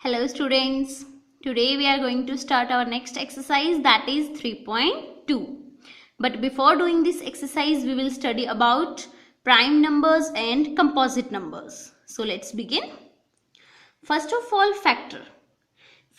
Hello students, today we are going to start our next exercise, that is 3.2. But before doing this exercise we will study about prime numbers and composite numbers. So let's begin. First of all, factor.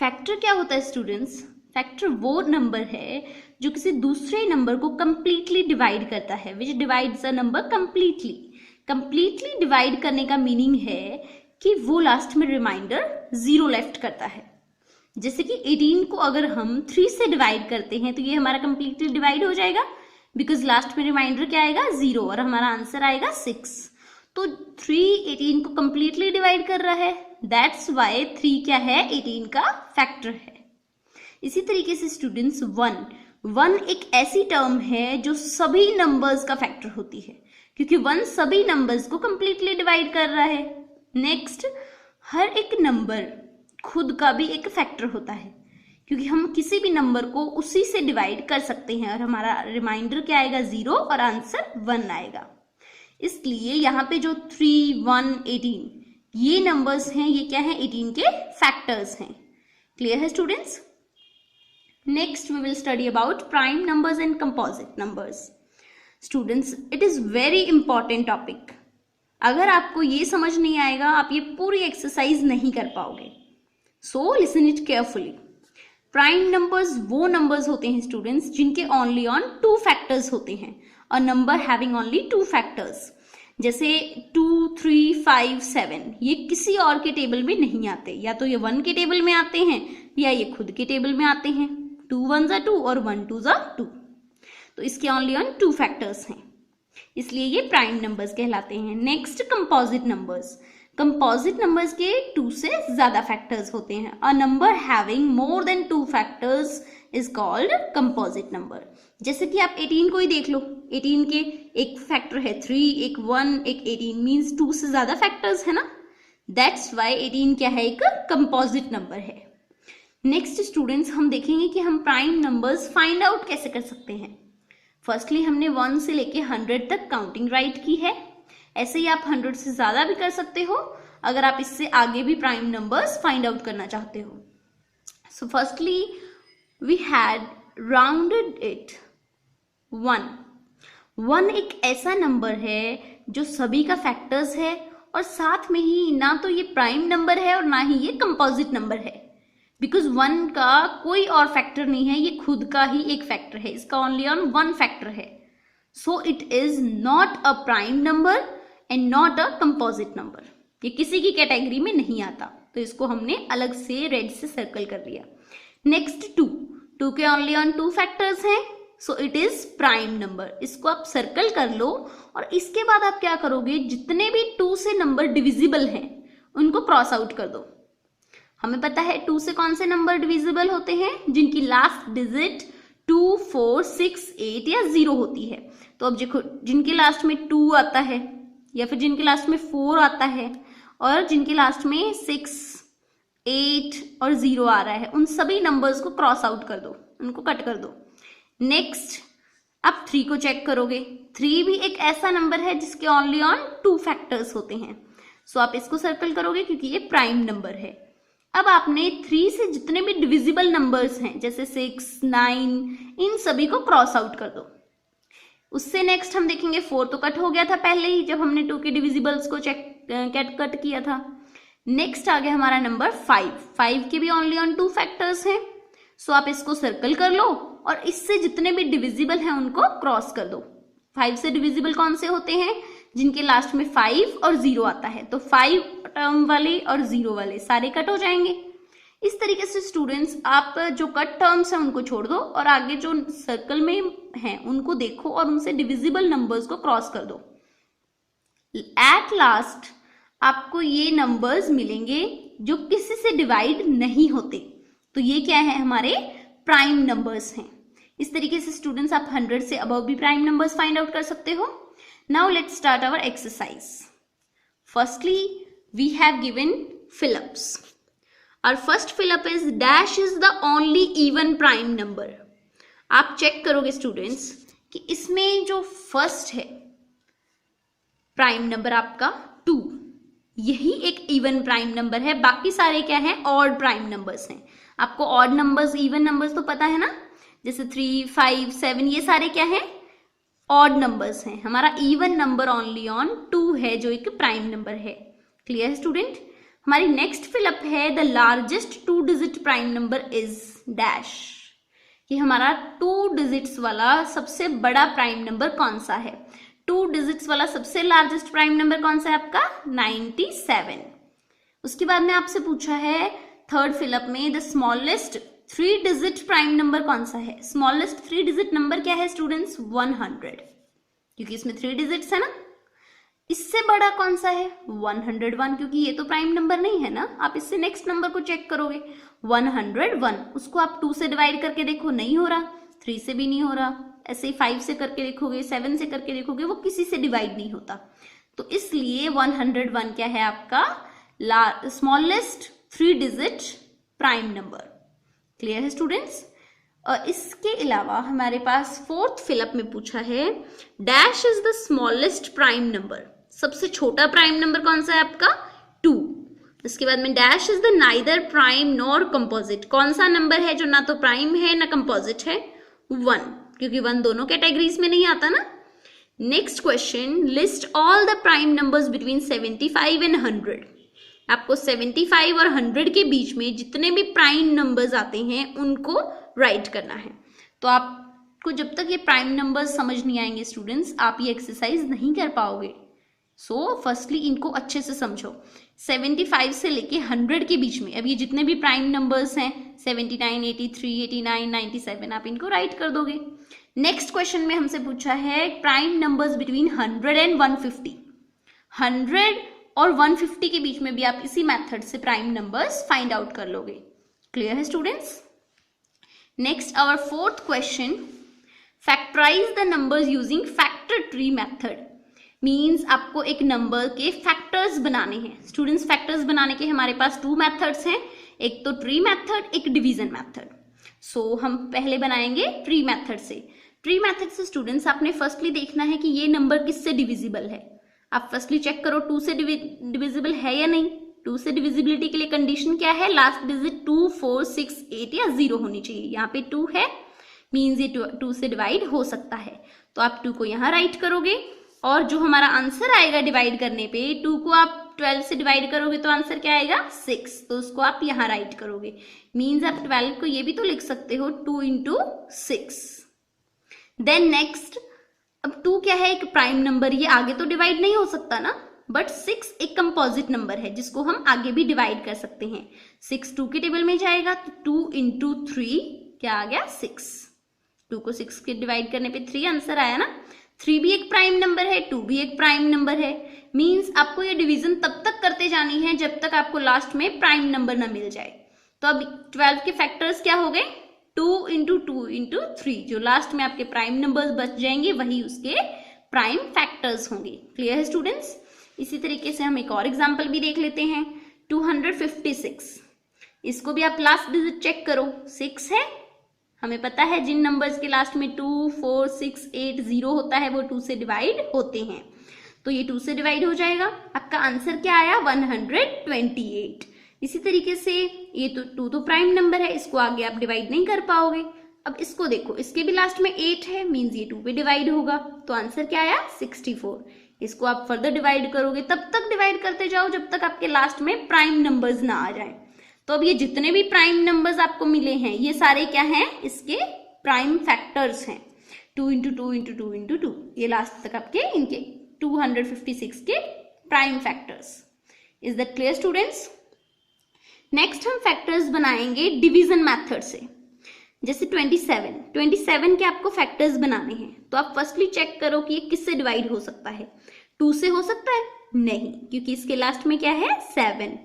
Factor क्या होता है students? Factor वो number है जो किसी दूसरे number को completely divide करता है, विच divides a number completely. Completely divide करने का मीनिंग है कि वो लास्ट में रिमाइंडर 0 लेफ्ट करता है. जैसे कि 18 को अगर हम 3 से डिवाइड करते हैं तो ये हमारा कंप्लीटली डिवाइड हो जाएगा, बिकॉज लास्ट में रिमाइंडर क्या आएगा 0 और हमारा आंसर आएगा 6. तो 3 18 को कंप्लीटली डिवाइड कर रहा है, दैट्स वाई 3 क्या है, 18 का फैक्टर है. इसी तरीके से स्टूडेंट्स 1 एक ऐसी टर्म है जो सभी नंबर्स का फैक्टर होती है, क्योंकि 1 सभी नंबर्स को कंप्लीटली डिवाइड कर रहा है. नेक्स्ट, हर एक नंबर खुद का भी एक फैक्टर होता है, क्योंकि हम किसी भी नंबर को उसी से डिवाइड कर सकते हैं और हमारा रिमाइंडर क्या आएगा 0 और आंसर 1 आएगा. इसलिए यहाँ पे जो 3, 1, 18 ये नंबर्स हैं, ये क्या है, 18 के फैक्टर्स हैं. क्लियर है students? Next we will study about prime numbers and composite numbers. Students, it is very important topic. अगर आपको ये समझ नहीं आएगा आप ये पूरी एक्सरसाइज नहीं कर पाओगे. So listen it carefully. Prime numbers वो नंबर्स होते हैं स्टूडेंट्स जिनके ओनली ऑन 2 फैक्टर्स होते हैं. A number having only 2 factors, जैसे 2, 3, 5, 7 ये किसी और के टेबल में नहीं आते. या तो ये 1 के टेबल में आते हैं या ये खुद के टेबल में आते हैं. 2 1s are 2 और 1 2s are 2. तो इसके ओनली ऑन 2 फैक्टर्स हैं, इसलिए ये प्राइम नंबर्स कहलाते हैं. Next, composite numbers. Composite numbers के 2 से ज्यादा फैक्टर्स होते हैं. A number having more than 2 factors is called composite number. जैसे कि आप 18 को ही देख लो, 18 के एक फैक्टर है 3, एक 1, एक 18, मीन्स 2 से ज्यादा फैक्टर्स है ना. दैट्स वाई 18 क्या है, एक कंपोजिट नंबर है. नेक्स्ट स्टूडेंट्स, हम देखेंगे कि हम प्राइम नंबर्स फाइंड आउट कैसे कर सकते हैं. फर्स्टली हमने 1 से लेके 100 तक काउंटिंग राइट की है. ऐसे ही आप 100 से ज्यादा भी कर सकते हो अगर आप इससे आगे भी प्राइम नंबर्स फाइंड आउट करना चाहते हो. So firstly we had rounded it 1 एक ऐसा नंबर है जो सभी का फैक्टर्स है और साथ में ही ना तो ये प्राइम नंबर है और ना ही ये कंपोजिट नंबर है, बिकॉज 1 का कोई और फैक्टर नहीं है, ये खुद का ही एक फैक्टर है, इसका ओनली ऑन 1 फैक्टर है. So it is not a prime number and not a composite number. ये किसी की कैटेगरी में नहीं आता, तो इसको हमने अलग से रेड से सर्कल कर लिया. नेक्स्ट 2 के ओनली ऑन 2 फैक्टर्स हैं, so it is prime number. इसको आप सर्कल कर लो और इसके बाद आप क्या करोगे, जितने भी 2 से नंबर डिविजिबल हैं उनको क्रॉस आउट कर दो. हमें पता है 2 से कौन से नंबर डिविजिबल होते हैं, जिनकी लास्ट डिजिट 2, 4, 6, 8 या 0 होती है. तो अब देखो, जिनके लास्ट में 2 आता है या फिर जिनके लास्ट में 4 आता है और जिनके लास्ट में 6, 8 और 0 आ रहा है, उन सभी नंबर्स को क्रॉस आउट कर दो, उनको कट कर दो. नेक्स्ट, आप 3 को चेक करोगे. 3 भी एक ऐसा नंबर है जिसके ओनली ऑन 2 फैक्टर्स होते हैं, सो आप इसको सर्कल करोगे क्योंकि ये प्राइम नंबर है. अब आपने 3 से जितने भी डिविजिबल नंबर्स हैं जैसे 6, 9, इन सभी को क्रॉस आउट कर दो. उससे नेक्स्ट हम देखेंगे 4 तो कट हो गया था पहले ही जब हमने 2 के डिविजिबल्स को कट किया था. नेक्स्ट आ गया हमारा नंबर 5 के भी ओनली ऑन 2 फैक्टर्स हैं, सो आप इसको सर्कल कर लो और इससे जितने भी डिविजिबल हैं उनको क्रॉस कर दो. 5 से डिविजिबल कौन से होते हैं, जिनके लास्ट में 5 और 0 आता है. तो 5 टर्म वाले और 0 वाले सारे कट हो जाएंगे. इस तरीके से स्टूडेंट्स आप जो कट टर्म्स हैं उनको छोड़ दो और आगे जो सर्कल में हैं उनको देखो और उनसे डिविजिबल नंबर्स को क्रॉस कर दो. एट लास्ट आपको ये नंबर्स मिलेंगे जो किसी से डिवाइड नहीं होते, तो ये क्या है, हमारे प्राइम नंबर्स हैं. इस तरीके से स्टूडेंट्स आप 100 से अबव भी प्राइम नंबर्स फाइंड आउट कर सकते हो. Now let's start our exercise. Firstly, we have given fill-ups. Our first fill-up is dash is the only even prime number. आप चेक करोगे स्टूडेंट्स कि इसमें जो फर्स्ट है प्राइम नंबर आपका 2, यही एक इवन प्राइम नंबर है, बाकी सारे क्या है, ऑड प्राइम नंबर्स हैं। आपको ऑड नंबर्स, इवन नंबर्स तो पता है ना, जैसे 3, 5, 7, ये सारे क्या है, ऑड नंबर्स हैं। हमारा इवन नंबर ओनली ऑन 2 है जो एक प्राइम नंबर है। क्लियर है स्टूडेंट? हमारी नेक्स्ट फिलअप है the largest 2 digit prime number is dash. कि हमारा 2 डिजिट्स वाला सबसे बड़ा प्राइम नंबर कौन सा है? 2 डिजिट्स वाला सबसे लार्जेस्ट प्राइम नंबर कौन सा है आपका? 97। उसके बाद में आपसे पूछा है थर्ड फिलअप में the smallest 3 digit prime number कौन सा है? स्मॉलेस्ट 3 डिजिट नंबर क्या है स्टूडेंट्स? 100, क्योंकि इसमें 3 डिजिट्स है ना। इससे बड़ा कौन सा है? 101, क्योंकि ये तो प्राइम नंबर नहीं है ना। आप इससे नेक्स्ट नंबर को चेक करोगे, 101, उसको आप 2 से डिवाइड करके देखो, नहीं हो रहा, 3 से भी नहीं हो रहा, ऐसे ही 5 से करके देखोगे, 7 से करके देखोगे, वो किसी से डिवाइड नहीं होता। तो इसलिए 101 क्या है आपका smallest 3 digit prime number. Clear है स्टूडेंट्स? और इसके अलावा हमारे पास फोर्थ फिलअप में पूछा है dash is the smallest prime number. सबसे छोटा प्राइम नंबर कौन सा है आपका? 2। इसके बाद में dash is the neither prime nor composite. कौन सा नंबर है जो ना तो प्राइम है ना कंपोजिट है? 1, क्योंकि 1 दोनों कैटेगरीज में नहीं आता ना। Next question, list all the prime numbers between 75 and 100। आपको 75 और 100 के बीच में जितने भी प्राइम नंबर्स आते हैं उनको राइट करना है। तो आपको जब तक ये प्राइम नंबर्स समझ नहीं आएंगे स्टूडेंट्स, आप ये एक्सरसाइज नहीं कर पाओगे। सो फर्स्टली इनको अच्छे से समझो। 75 से लेके 100 के बीच में अब ये जितने भी प्राइम नंबर्स हैं 79, 83, 89, 97, आप इनको राइट कर दोगे। नेक्स्ट क्वेश्चन में हमसे पूछा है प्राइम नंबर्स बिटवीन 100 एंड 150। 100 और 150 के बीच में भी आप इसी मेथड से प्राइम नंबर्स फाइंड आउट कर लोगे। क्लियर है students? Next our fourth question, factorise the numbers using factor tree method. Means आपको एक नंबर के फैक्टर्स बनाने हैं। स्टूडेंट्स, फैक्टर्स बनाने के हमारे पास 2 मेथड्स हैं, एक तो ट्री मेथड, एक डिवीजन मेथड। सो हम पहले बनाएंगे ट्री मेथड से। ट्री मेथड से स्टूडेंट्स आपने फर्स्टली देखना है कि ये नंबर किससे डिविजिबल है। आप फर्स्टली चेक करो 2 से डिविजिबल है या नहीं। 2 से डिविजिबिलिटी के लिए कंडीशन क्या है? लास्ट डिजिट 2, 4, 6, 8 या 0 होनी चाहिए। यहाँ पे 2 है, मीन्स ये 2 से डिवाइड हो सकता है। तो आप 2 को यहाँ राइट करोगे और जो हमारा आंसर आएगा डिवाइड करने पे, 2 को आप 12 से डिवाइड करोगे तो आंसर क्या आएगा? 6। तो उसको आप यहाँ राइट करोगे। मीन्स आप 12 को ये भी तो लिख सकते हो 2 into 6। देन नेक्स्ट, अब 2 क्या है? एक प्राइम नंबर, ये आगे तो डिवाइड नहीं हो सकता ना, बट 6 एक कंपोजिट नंबर है जिसको हम आगे भी डिवाइड कर सकते हैं। 6 2 के टेबल में जाएगा तो 2 into 3 क्या आ गया? 6। 2 को 6 के डिवाइड करने पे 3 आंसर आया ना। 3 भी एक प्राइम नंबर है, 2 भी एक प्राइम नंबर है। मीन्स आपको ये डिवीजन तब तक करते जानी है जब तक आपको लास्ट में प्राइम नंबर ना मिल जाए। तो अब 12 के फैक्टर्स क्या हो गए? 2 into 2 into 3। जो लास्ट में आपके प्राइम नंबर्स बच जाएंगे वही उसके प्राइम फैक्टर्स होंगे। क्लियर है स्टूडेंट्स? इसी तरीके से हम एक और एग्जांपल भी देख लेते हैं, 256। इसको भी आप लास्ट डिजिट चेक करो, 6 है। हमें पता है जिन नंबर्स के लास्ट में 2, 4, 6, 8, 0 होता है वो 2 से डिवाइड होते हैं। तो ये 2 से डिवाइड हो जाएगा। आपका आंसर क्या आया? 128। इसी तरीके से ये तो 2 तो प्राइम नंबर है, इसको आगे आप डिवाइड नहीं कर पाओगे। अब इसको देखो, इसके भी लास्ट में 8 है, मीन्स ये 2 पे डिवाइड होगा। तो आंसर क्या आया? 64। इसको आप फर्दर डिवाइड करोगे, तब तक डिवाइड करते जाओ जब तक आपके लास्ट में प्राइम नंबर्स ना आ जाए। तो अब ये जितने भी प्राइम नंबर्स आपको मिले हैं ये सारे क्या हैं? इसके प्राइम फैक्टर्स हैं। 2 into 2 into 2 into 2, ये लास्ट तक आपके इनके 256 के prime factors. Is that clear students? Next हम फैक्टर्स बनाएंगे डिवीजन मेथड से। जैसे 27 के आपको फैक्टर्स बनाने हैं, तो आप फर्स्टली चेक करो कि ये किससे डिवाइड हो सकता है। 2 से हो सकता है? नहीं, क्योंकि इसके लास्ट में क्या है? 7,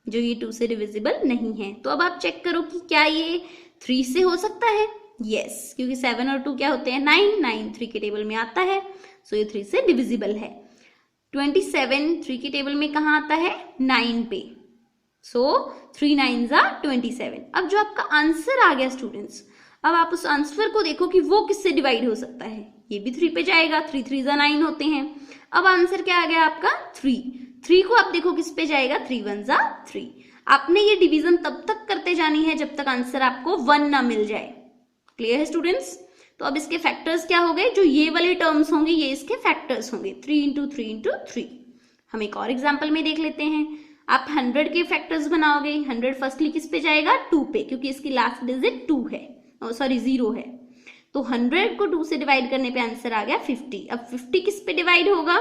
जो ये 2 से डिविजिबल नहीं है। तो अब आप चेक करो कि क्या ये 3 से हो सकता है? यस, क्योंकि 7 और 2 क्या होते हैं? 9 3 के टेबल में आता है, सो ये 3 से डिविजिबल है। 27 3 के टेबल में कहाँ आता है? 9 पे। सो 3 9s are 27। अब जो आपका आंसर आ गया स्टूडेंट्स, अब आप उस आंसर को देखो कि वो किससे डिवाइड हो सकता है। ये भी 3 पे जाएगा, 3 3s are 9 होते हैं। अब आंसर क्या आ गया आपका? 3 3 को आप देखो किस पे जाएगा, 3 1 जा 3। आपने ये डिवीजन तब तक करते जानी है जब तक आंसर आपको 1 ना मिल जाए। क्लियर है स्टूडेंट्स? तो अब इसके फैक्टर्स क्या हो गए, जो ये वाले टर्म्स होंगे ये इसके फैक्टर्स होंगे, 3 इंटू 3 इंटू 3। हम एक और एग्जाम्पल में देख लेते हैं। आप 100 के फैक्टर्स बनाओगे, 100 फर्स्टली किस पे जाएगा, 2 पे, क्योंकि इसकी लास्ट डिजिट 2 है, सॉरी 0 है। तो 100 को 2 से डिवाइड करने पे आंसर आ गया 50। अब 50 किस पे डिवाइड होगा,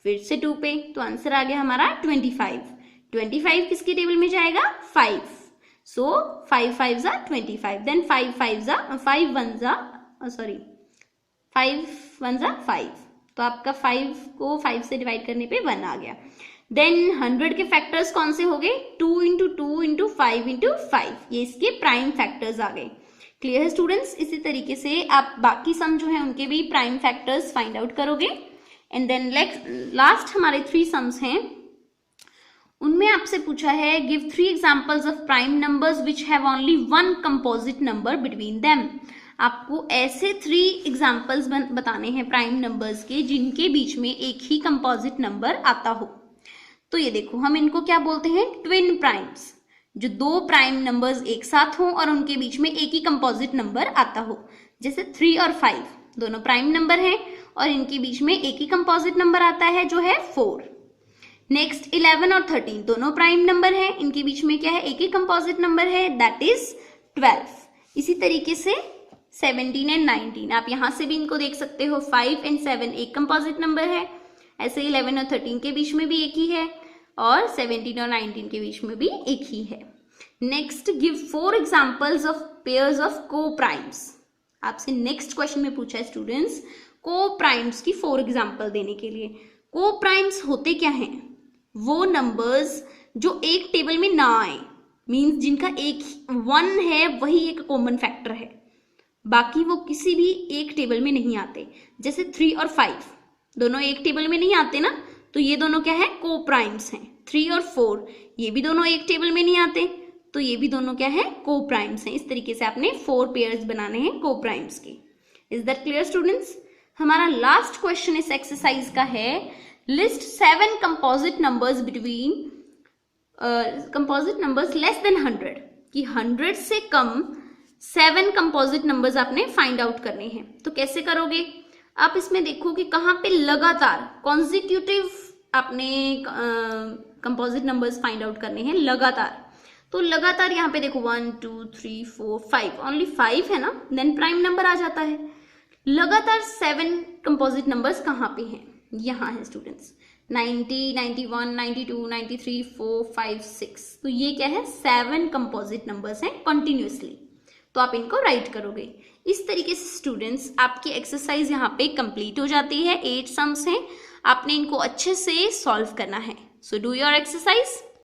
फिर से 2 पे, तो आंसर आ गया हमारा 25। 25 किसके टेबल में जाएगा, 5। सो 5 5 जा 25, देन 5 1 जा 5। तो आपका 5 को 5 से डिवाइड करने पे 1 आ गया। देन 100 के फैक्टर्स कौन से हो गए, 2 इंटू 2 इंटू 5 इंटू 5, ये इसके प्राइम फैक्टर्स आ गए। क्लियर है स्टूडेंट्स? इसी तरीके से आप बाकी सम जो है उनके भी प्राइम फैक्टर्स फाइंड आउट करोगे। एंड देन लास्ट हमारे 3 सम्स हैं, उनमें आपसे पूछा है give 3 examples of prime numbers which have only 1 composite number between them. आपको ऐसे 3 एग्जांपल्स बताने हैं प्राइम नंबर्स के जिनके बीच में एक ही कंपोजिट नंबर आता हो। तो ये देखो, हम इनको क्या बोलते हैं, ट्विन प्राइम्स, जो 2 प्राइम नंबर्स एक साथ हों और उनके बीच में एक ही कंपोजिट नंबर आता हो। जैसे 3 और 5 दोनों प्राइम नंबर हैं और इनके बीच में एक ही कंपोजिट नंबर आता है जो है 4। नेक्स्ट 11 और 13 दोनों प्राइम नंबर हैं, इनके बीच में क्या है, एक ही कंपोजिट नंबर है, दैट इज 12। इसी तरीके से 17 एंड 19, आप यहां से भी इनको देख सकते हो, 5 एंड 7 एक कंपोजिट नंबर है, ऐसे 11 और 13 के बीच में भी एक ही है, और 17 और 19 के बीच में भी एक ही है। Next give 4 examples of pairs of को प्राइम्स। आपसे नेक्स्ट क्वेश्चन में पूछा है स्टूडेंट्स, को प्राइम्स की 4 एग्जांपल देने के लिए। को प्राइम्स होते क्या हैं, वो नंबर्स जो एक टेबल में ना आए, मींस जिनका एक 1 है वही एक कॉमन फैक्टर है, बाकी वो किसी भी एक टेबल में नहीं आते। जैसे 3 और 5 दोनों एक टेबल में नहीं आते ना, तो ये दोनों क्या है, को प्राइम्स हैं। 3 और 4 ये भी दोनों एक टेबल में नहीं आते, तो ये भी दोनों क्या है, को प्राइम्स हैं। इस तरीके से आपने 4 पेयर्स बनाने हैं को प्राइम्स के। Is that clear students? हमारा लास्ट क्वेश्चन इस एक्सरसाइज का है, list 7 composite numbers between composite numbers less than 100, कि 100 से कम 7 कंपोजिट नंबर्स आपने फाइंड आउट करने हैं। तो कैसे करोगे, आप इसमें देखो कि कहाँ पे लगातार कॉन्जिक्यूटिव आपने कंपोजिट नंबर्स फाइंड आउट करने हैं लगातार। तो लगातार यहाँ पे देखो 1 2 3 4 5, ओनली 5 है ना, देन प्राइम नंबर आ जाता है। लगातार 7 कंपोजिट नंबर्स कहाँ पे हैं, यहाँ है स्टूडेंट्स, 90 91 92 93 4 5 6। तो ये क्या है, 7 कंपोजिट नंबर्स हैं कंटिन्यूसली। तो आप इनको राइट करोगे। इस तरीके से स्टूडेंट्स आपकी एक्सरसाइज यहाँ पे कंप्लीट हो जाती है। 8 सम्स हैं, आपने इनको अच्छे से सॉल्व करना है। So do your exercise.